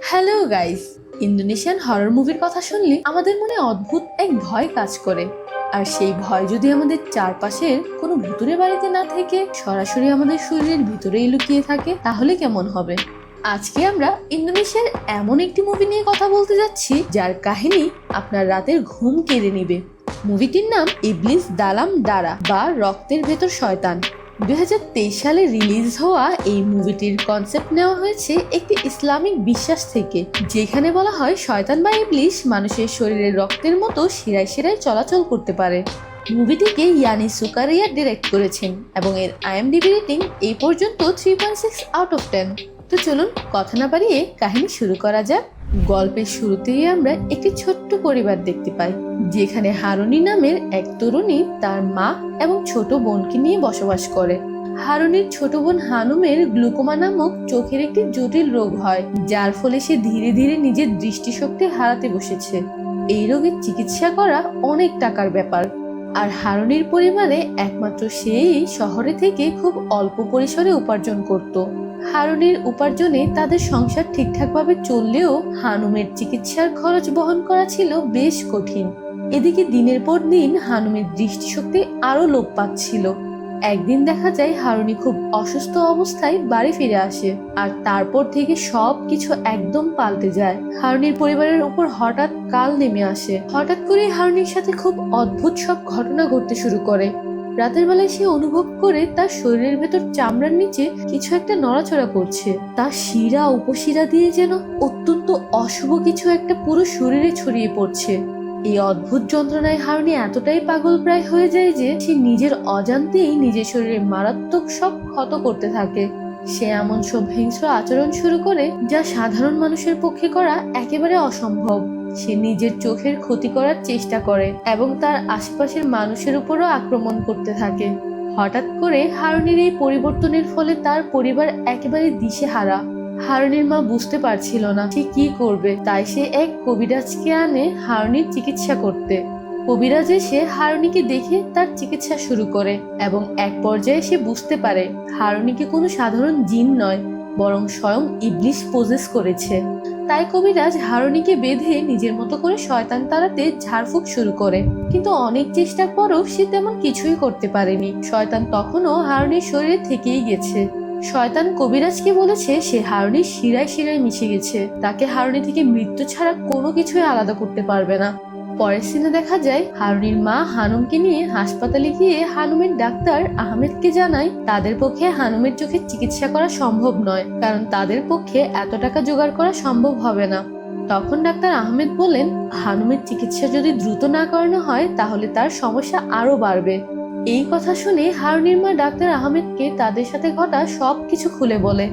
Hello guys, Indonesian horror মুভির কথা শুনলে আমাদের মনে অদ্ভুত এক ভয় কাজ করে। আর সেই ভয় যদি আমাদের চারপাশের কোনো ভুতুরে বাড়িতে না থেকে সরাসরি আমাদের শরীরের ভিতরেই লুকিয়ে থাকে, তাহলে কেমন হবে? আজকে আমরা ইন্দোনেশিয়ার এমন একটি মুভি নিয়ে কথা বলতে যাচ্ছি যার কাহিনী আপনার রাতের ঘুম কেড়ে নেবে। মুভিটির নাম ইবলিস দালাম দারা বা রক্তের ভেতর শয়তান। 2023 সালে রিলিজ হওয়া এই মুভিটির কনসেপ্ট নেওয়া হয়েছে একটি ইসলামিক বিশ্বাস থেকে, যেখানে বলা হয় শয়তান বা ইবলিশ মানুষের শরীরের রক্তের মতো শিরায় শিরায় চলাচল করতে পারে। মুভিটিকে ইয়ানি সুকারিয়া ডিরেক্ট করেছেন এবং এর IMDb রেটিং এই পর্যন্ত 3.6 আউট অফ 10। তো চলুন কথা না বাড়িয়ে কাহিনী শুরু করা যাক। গল্পের শুরুতেই আমরা একটি ছোট্ট পরিবার দেখতে পাই, যেখানে হারুনি নামের এক তরুণী তার মা এবং ছোট বোনকে নিয়ে বসবাস করে। হারুনির ছোট বোন হানুমের গ্লুকোমা নামক চোখের একটি জটিল রোগ হয়, যার ফলে সে ধীরে ধীরে নিজের দৃষ্টিশক্তি হারাতে বসেছে। এই রোগের চিকিৎসা করা অনেক টাকার ব্যাপার, আর হারুনির পরিবারে একমাত্র সেই শহরে থেকে খুব অল্প পরিসরে উপার্জন করত। হারুনির উপার্জনে তাদের সংসার ঠিকঠাকভাবে চললেও হানুমের চিকিৎসার খরচ বহন করা ছিল বেশ কঠিন। এদিকে দিনের পর দিন হানুমের দৃষ্টিশক্তি আরো লোপ পাচ্ছিল। একদিন দেখা যায় হারুনি খুব অসুস্থ অবস্থায় বাড়ি ফিরে আসে, আর তারপর থেকে সবকিছু একদম পাল্টে যায়। হারুনির পরিবারের উপর হঠাৎ কাল নেমে আসে। হঠাৎ করে হারুনির সাথে খুব অদ্ভুত সব ঘটনা ঘটতে শুরু করে। রাতের বেলায় সে অনুভব করে তার শরীরের ভেতর চামড়ার নিচে কিছু একটা নড়াচড়া করছে। তার শিরা উপশিরা দিয়ে যেন অত্যন্ত অশুভ কিছু একটা পুরো শরীরে ছড়িয়ে পড়ছে। এই অদ্ভুত যন্ত্রণায় হারুনি এতটাই পাগল প্রায় হয়ে যায় যে সে নিজের অজান্তেই নিজের শরীরে মারাত্মক সব ক্ষত করতে থাকে। সে এমন সব হিংস্র আচরণ শুরু করে যা সাধারণ মানুষের পক্ষে করা একেবারে অসম্ভব। সে নিজের চোখের ক্ষতি করার চেষ্টা করে এবং তার আশেপাশের মানুষের উপরও আক্রমণ করতে থাকে। হঠাৎ করে হারুনির এই পরিবর্তনের ফলে তার পরিবার একেবারে দিশেহারা। হারুনির মা বুঝতে পারছিল না সে কি করবে, তাই সে এক কবিরাজকে আনে হারুনির চিকিৎসা করতে। কবিরাজ এসে হারুনিকে দেখে তার চিকিৎসা শুরু করে এবং এক পর্যায়ে সে বুঝতে পারে হারুনিকে কোনো সাধারণ জিন নয়, বরং স্বয়ং ইবলিশ পজেস করেছে। তাই কবিরাজ হারুনিকে বেঁধে নিজের মতো করে শয়তান তাড়াতে ঝাড়ফুঁক শুরু করে, কিন্তু অনেক চেষ্টার পরও সে তেমন কিছুই করতে পারেনি। শয়তান তখনও হারুনির শরীরে থেকেই গেছে। শয়তান কবিরাজকে বলেছে সে হারুনির শিরায় শিরায় মিশে গেছে, তাকে হারুনি থেকে মৃত্যু ছাড়া কোনো কিছুই আলাদা করতে পারবে না। পরের সিনে দেখা যায় হারুনির মা হানুমকে নিয়ে হাসপাতালে গিয়ে হানুমের ডাক্তার আহমেদকে জানায় তাদের পক্ষে হানুমের চোখের চিকিৎসা করা সম্ভব নয়, কারণ তাদের পক্ষে এত টাকা জোগাড় করা সম্ভব হবে না। তখন ডাক্তার আহমেদ বলেন হানুমের চিকিৎসা যদি দ্রুত না করানো হয় তাহলে তার সমস্যা আরো বাড়বে। এই কথা শুনে হারুনির মা ডাক্তার আহমেদকে তাদের সাথে ঘটা সবকিছু খুলে বলে।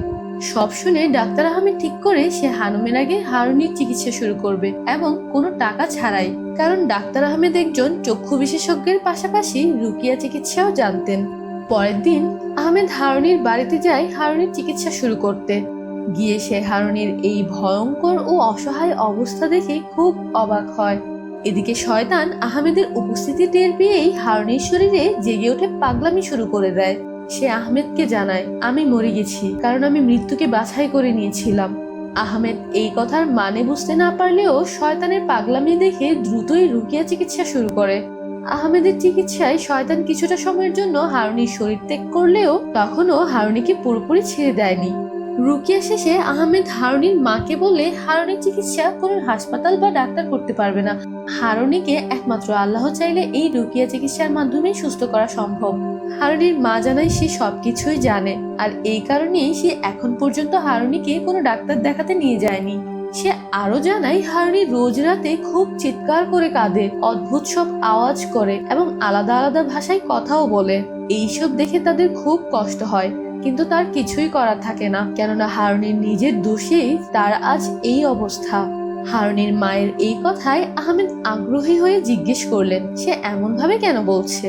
সব শুনে ডাক্তার আহমেদ ঠিক করে সে হানুমের আগে হারুনির চিকিৎসা শুরু করবে এবং কোনো টাকা ছাড়াই, কারণ ডাক্তার আহমেদ একজন চক্ষু বিশেষজ্ঞের পাশাপাশি রুকিয়া চিকিৎসাও জানতেন। পরের দিন আহমেদ হারুনির বাড়িতে যায় হারুনির চিকিৎসা শুরু করতে। গিয়ে সে হারুনির এই ভয়ঙ্কর ও অসহায় অবস্থা দেখে খুব অবাক হয়। এদিকে শয়তান আহমেদের উপস্থিতি টের পেয়েই হারুনির শরীরে জেগে ওঠে পাগলামি শুরু করে দেয়। সে আহমেদকে জানায় আমি মরে গেছি, কারণ আমি মৃত্যুকে বাছাই করে নিয়েছিলাম। আহমেদ এই কথার মানে বুঝতে না পারলেও শয়তানের পাগলামি দেখে দ্রুতই রুকিয়া চিকিৎসা শুরু করে। আহমেদের চিকিৎসায় শয়তান কিছুটা সময়ের জন্য হারুনির শরীর ত্যাগ করলেও তখনও হারুনিকে পুরোপুরি ছেড়ে দেয়নি। রুকিয়া শেষে আহমেদ হারুনির মাকে বলে হারুনির চিকিৎসা কোনো হাসপাতাল বা ডাক্তার করতে পারবে না। হারুনিকে একমাত্র আল্লাহ চাইলে এই রুকিয়া চিকিৎসার মাধ্যমে সুস্থ করা সম্ভব। হারুনির মা জানায় সে সবকিছুই জানে, আর এই কারণেই সে এখন পর্যন্ত হারুনিকে কোনো ডাক্তার দেখাতে নিয়ে যায়নি। সে আরো জানায় হারুনি রোজ রাতে খুব চিৎকার করে কাঁদে, অদ্ভুত সব আওয়াজ করে এবং আলাদা আলাদা ভাষায় কথাও বলে। এইসব দেখে তাদের খুব কষ্ট হয়, কিন্তু তার কিছুই করার থাকে না, কেননা হারুনির নিজের দোষেই তার আজ এই অবস্থা। হারুনির মায়ের এই কথায় আহমেদ আগ্রহী হয়ে জিজ্ঞেস করলেন সে এমন ভাবে কেন বলছে।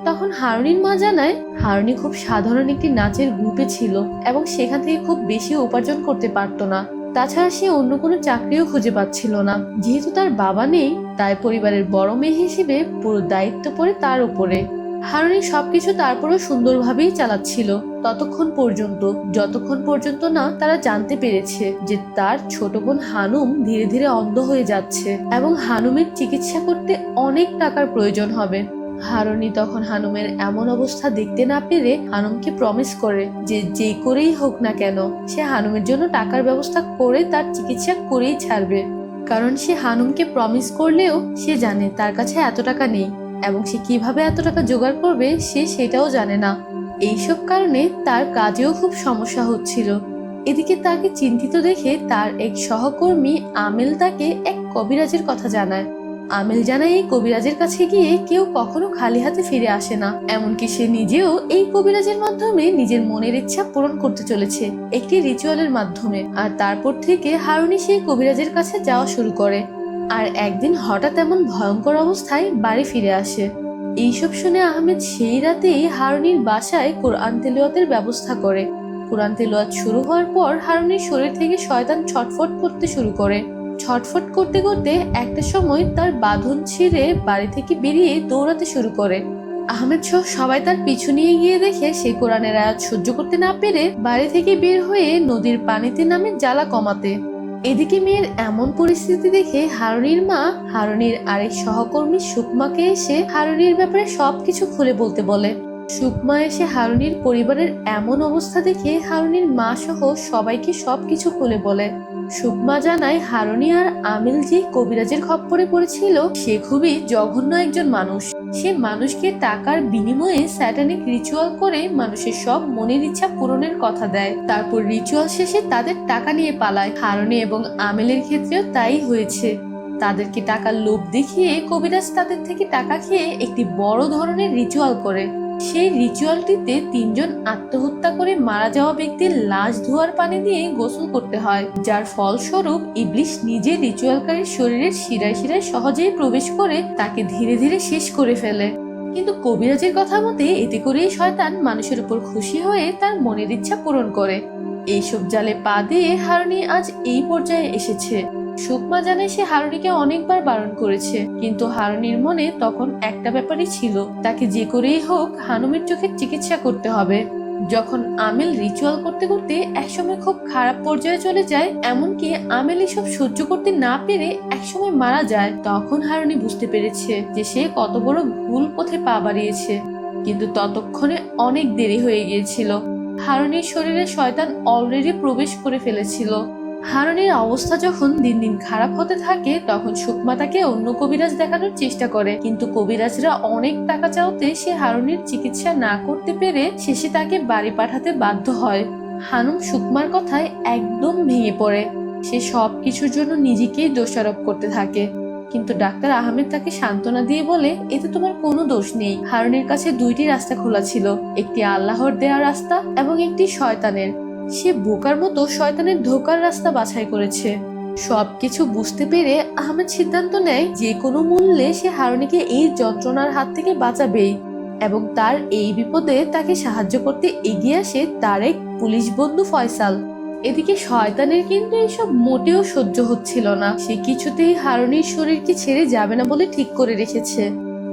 তখন হারুনির মা জানায় হারুনি খুব সাধারণ একটি নাচের গ্রুপে ছিল এবং সেখান থেকে খুব বেশি উপার্জন করতে পারতো না। তাছাড়া সে অন্য কোনো চাকরিও খুঁজে পাচ্ছিল না। যেহেতু তার বাবা নেই, তাই পরিবারের বড় মেয়ে হিসেবে পুরো দায়িত্ব পড়ে তার উপরে। হারুনি সবকিছু তারপরও সুন্দরভাবেই চালাচ্ছিল যতক্ষণ পর্যন্ত না তারা জানতে পেরেছে যে তার ছোট বোন হানুম ধীরে ধীরে অন্ধ হয়ে যাচ্ছে এবং হানুমের চিকিৎসা করতে অনেক টাকার প্রয়োজন হবে। হারুনি তখন হানুমের এমন অবস্থা দেখতে না পেরে হানুমকে প্রমিস করে যে যে করেই হোক না কেন সে হানুমের জন্য টাকার ব্যবস্থা করে তার চিকিৎসা করেই ছাড়বে। কারণ সে হানুমকে প্রমিস করলেও সে জানে তার কাছে এত টাকা নেই এবং সে কিভাবে এত টাকা জোগাড় করবে সে সেটাও জানে না। এইসব কারণে তার কাজেও খুব সমস্যা হচ্ছিল। এদিকে তাকে চিন্তিত দেখে তার এক সহকর্মী আমেল তাকে এক কবিরাজের কথা জানায়। আমেল জানায় এই কবিরাজের কাছে গিয়ে কেউ কখনো খালি হাতে ফিরে আসে না, এমনকি সে নিজেও এই কবিরাজের মাধ্যমে নিজের মনের ইচ্ছা পূরণ করতে চলেছে একটি রিচুয়ালের মাধ্যমে। আর তারপর থেকে হারুনি সেই কবিরাজের কাছে যাওয়া শুরু করে। আর একদিন হঠাৎ এমন ভয়ঙ্কর অবস্থায় বাড়ি ফিরে আসে। এইসব শুনে আহমেদ সেই রাতেই হারুনির বাসায় কোরআন তেলাওয়াতের ব্যবস্থা করে। কোরআন তেলাওয়াত শুরু হওয়ার পর হারুনির শরীর থেকে শয়তান ছটফট করতে শুরু করে। ছটফট করতে করতে একটা সময় তার বাঁধন ছিঁড়ে বাড়ি থেকে বেরিয়ে দৌড়াতে শুরু করে। আহমেদ সহ সবাই তার পিছু নিয়ে গিয়ে দেখে সে কোরআনের আয়াত সহ্য করতে না পেরে বাড়ি থেকে বের হয়ে নদীর পানিতে নামে জ্বালা কমাতে। এদিকে মেয়ের এমন পরিস্থিতি দেখে হারুনির মা হারুনির আরেক সহকর্মী সুকমাকে এসে হারুনির ব্যাপারে সবকিছু খুলে বলতে বলে। সুকমা এসে হারুনির পরিবারের এমন অবস্থা দেখে হারুনির মা সহ সবাইকে সবকিছু খুলে বলে। সুকমা জানায় হারুনি আর আমিল যে কবিরাজের খপ্পরে পড়েছিল সে খুবই জঘন্য একজন মানুষ। সে মানুষকে টাকার বিনিময়ে স্যাটানিক রিচুয়াল করে মানুষের সব মনের ইচ্ছা পূরণের কথা দেয়, তারপর রিচুয়াল শেষে তাদের টাকা নিয়ে পালায়। হারুনি এবং আমিলের ক্ষেত্রেও তাই হয়েছে। তাদেরকে টাকার লোভ দেখিয়ে কবিরাজ তাদের থেকে টাকা খেয়ে একটি বড় ধরনের রিচুয়াল করে। সেই রিচুয়ালটিতে 3 জন আত্মহত্যা করে মারা যাওয়া ব্যক্তির লাশ ধোয়ার পানি দিয়ে গোসল করতে হয়, যার ফলস্বরূপ ইবলিশ নিজে রিচুয়ালকারীর শরীরের শিরায় শিরায় সহজেই প্রবেশ করে তাকে ধীরে ধীরে শেষ করে ফেলে। কিন্তু কবিরাজের কথা মতে এতে করেই শয়তান মানুষের উপর খুশি হয়ে তার মনের ইচ্ছা পূরণ করে। এইসব জালে পা দিয়ে হারুনি আজ এই পর্যায়ে এসেছে। সুকমা জানে সে হারুনিকে অনেকবার বারণ করেছে, কিন্তু হারুনির মনে তখন একটা ব্যাপারই ছিল, তাকে যে করেই হোক হানুমের চোখের চিকিৎসা করতে হবে। যখন আমেল রিচুয়াল করতে করতে একসময় খুব খারাপ পর্যায়ে চলে যায়, এমনকি আমেল এসব সহ্য করতে না পেরে একসময় মারা যায়, তখন হারুনি বুঝতে পেরেছে যে সে কত বড় ভুল পথে পা বাড়িয়েছে। কিন্তু ততক্ষণে অনেক দেরি হয়ে গিয়েছিল। হারুনির শরীরে শয়তান অলরেডি প্রবেশ করে ফেলেছিল। হারুনির অবস্থা যখন দিন দিন খারাপ হতে থাকে তখন সুকমা তাকে অন্য কবিরাজ দেখানোর চেষ্টা করে, কিন্তু কবিরাজরা অনেক টাকা চাওতে সে হারুনির চিকিৎসা না করতে পেরে শেষে তাকে বাড়ি পাঠাতে বাধ্য হয়। হানুম সুকমার কথায় একদম ভেঙে পড়ে। সে সবকিছুর জন্য নিজেকেই দোষারোপ করতে থাকে, কিন্তু ডাক্তার আহমেদ তাকে সান্ত্বনা দিয়ে বলে এতে তোমার কোনো দোষ নেই। হারুনির কাছে 2টি রাস্তা খোলা ছিল, একটি আল্লাহর দেয়া রাস্তা এবং একটি শয়তানের। সে বোকার মতো শয়তানের ধোকার রাস্তা বাছাই করেছে। সবকিছু বুঝতে পেরে আহমেদ সিদ্ধান্ত নেয় যে কোনো মূল্যে সে হারুনিকে এই যন্ত্রণার হাত থেকে বাঁচাবেই, এবং তার এই বিপদে তাকে সাহায্য করতে এগিয়ে আসে তার এক পুলিশ বন্ধু ফয়সাল। এদিকে শয়তানের কিন্তু এসব মোটেও সহ্য হচ্ছিল না। সে কিছুতেই হারুনির শরীরকে ছেড়ে যাবে না বলে ঠিক করে রেখেছে।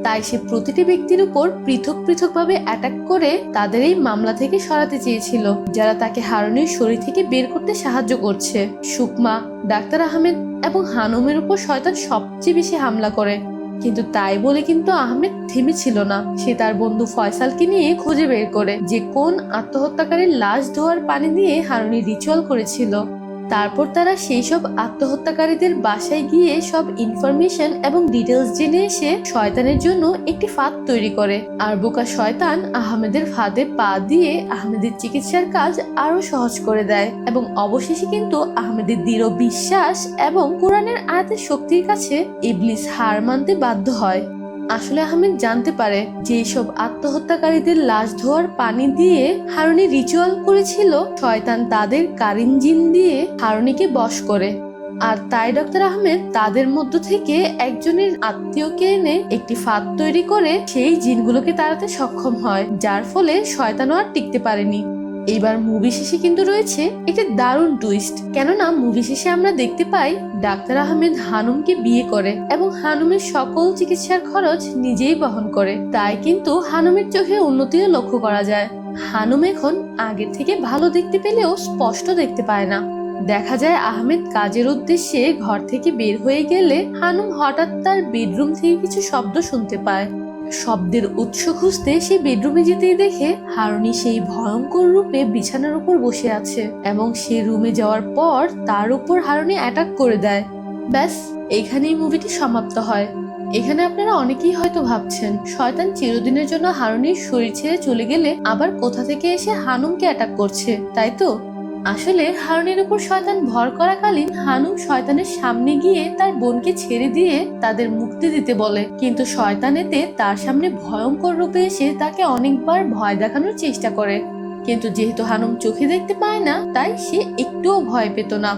তাই সে প্রতিটি ব্যক্তির উপর পৃথক পৃথক ভাবে অ্যাটাক করে তাদের এই মামলা থেকে সরাতে চেয়েছিল, যারা তাকে হারুনির শরীর থেকে বের করতে সাহায্য করছে। সুকমা, ডাক্তার আহমেদ এবং হানুমের উপর শয়তান সবচেয়ে বেশি হামলা করে। কিন্তু তাই বলে কিন্তু আহমেদ থেমেছিল না। সে তার বন্ধু ফয়সালকে নিয়ে খুঁজে বের করে যে কোন আত্মহত্যাকারীর লাশ ধোয়ার পানি দিয়ে হারুনি রিচুয়াল করেছিল। তারপর তারা সেই সব আত্মহত্যাকারীদের বাসায় গিয়ে সব ইনফরমেশন এবং ডিটেলস জেনে এসে শয়তানের জন্য একটি ফাঁদ তৈরি করে। আর বোকা শয়তান আহমেদের ফাঁদে পা দিয়ে আহমেদের চিকিৎসার কাজ আরো সহজ করে দেয়, এবং অবশেষে কিন্তু আহমেদের দৃঢ় বিশ্বাস এবং কোরআনের আয়াতের শক্তির কাছে ইবলিস হার মানতে বাধ্য হয়। আসলে আহমেদ জানতে পারে যে সব আত্মহত্যাকারীদের লাশ ধোয়ার পানি দিয়ে হারুনি রিচুয়াল করেছিল, শয়তান তাদের কারিন জিন দিয়ে হারুনিকে বশ করে। আর তাই ডক্টর আহমেদ তাদের মধ্য থেকে একজনের আত্মীয়কে এনে একটি ফাঁদ তৈরি করে সেই জিনগুলোকে তাড়াতে সক্ষম হয়, যার ফলে শয়তানও আর টিকতে পারেনি। এইবার মুভি শেষে কিন্তু রয়েছে একটা দারুণ টুইস্ট। কেননা মুভি শেষে আমরা দেখতে পাই ডাক্তার আহমেদ হানুমকে বিয়ে করে এবং হানুমের সকল চিকিৎসার খরচ নিজেই বহন করে। তাই কিন্তু হানুমের চোখে উন্নতিও লক্ষ্য করা যায়। হানুম এখন আগের থেকে ভালো দেখতে পেলেও স্পষ্ট দেখতে পায় না। দেখা যায় আহমেদ কাজের উদ্দেশ্যে ঘর থেকে বের হয়ে গেলে হানুম হঠাৎ তার বেডরুম থেকে কিছু শব্দ শুনতে পায়। শব্দের উৎস খুঁজতে সে বেডরুমে যেতেই দেখে হারুনি সেই ভয়ঙ্কর রূপে বিছানার উপর বসে আছে এবং সে রুমে যাওয়ার পর তার উপর হারুনি অ্যাটাক করে দেয়। ব্যাস, এইখানেই মুভিটি সমাপ্ত হয়। এখানে আপনারা অনেকেই হয়তো ভাবছেন শয়তান চিরদিনের জন্য হারুনির শরীর ছেড়ে চলে গেলে আবার কোথা থেকে এসে হানুমকে অ্যাটাক করছে, তাই তো? আসলে হারুনের উপর শয়তান ভর করাকালীন হানুম শয়তানের সামনে গিয়ে তার বোনকে ছেড়ে দিয়ে তাদের মুক্তি দিতে বলে, কিন্তু শয়তান এতে তার সামনে ভয়ঙ্কর রূপে এসে তাকে অনেকবার ভয় দেখানোর চেষ্টা করে। কিন্তু যেহেতু হানুম চোখে দেখতে পায় না, তাই সে একটুও ভয় পেত না।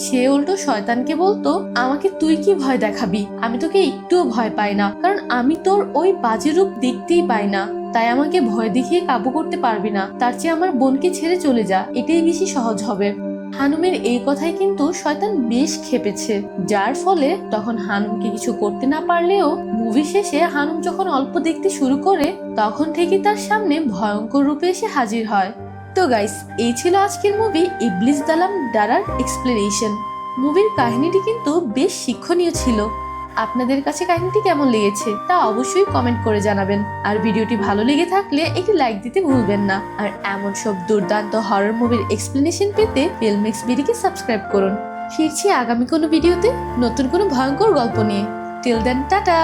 সে উল্টো শয়তানকে বলতো, আমাকে তুই কি ভয় দেখাবি? আমি তোকে একটুও ভয় পাই না, কারণ আমি তোর ওই বাজে রূপ দেখতেই পাই না। তাই আমাকে ভয় দেখিয়ে কাবু করতে পারবি না। তার চেয়ে আমার বোনকে ছেড়ে চলে যা, এটাই বেশি সহজ হবে। হানুমের এই কথাই কিন্তু শয়তান বেশ খেপেছে, যার ফলে তখন হানুমকে কিছু করতে না পারলেও মুভি শেষে হানুম যখন অল্প দেখতে শুরু করে তখন থেকে তার সামনে ভয়ঙ্কর রূপে এসে হাজির হয়। তো গাইস, এই ছিল আজকের মুভি ইবলিস দালাম ডারার এক্সপ্লেনেশন। মুভির কাহিনীটি কিন্তু বেশ শিক্ষণীয় ছিল। আপনাদের কাছে কাহিনীটি কেমন লেগেছে তা অবশ্যই কমেন্ট করে জানাবেন। আর ভিডিওটি ভালো লেগে থাকলে একটি লাইক দিতে ভুলবেন না। আর এমন সব দুর্দান্ত হরর মুভির এক্সপ্লেনেশন পেতে ফিল্মএক্স বিডিকে সাবস্ক্রাইব করুন। ফিরছি আগামী কোনো ভিডিওতে নতুন কোনো ভয়ঙ্কর গল্প নিয়ে। Till then, tata.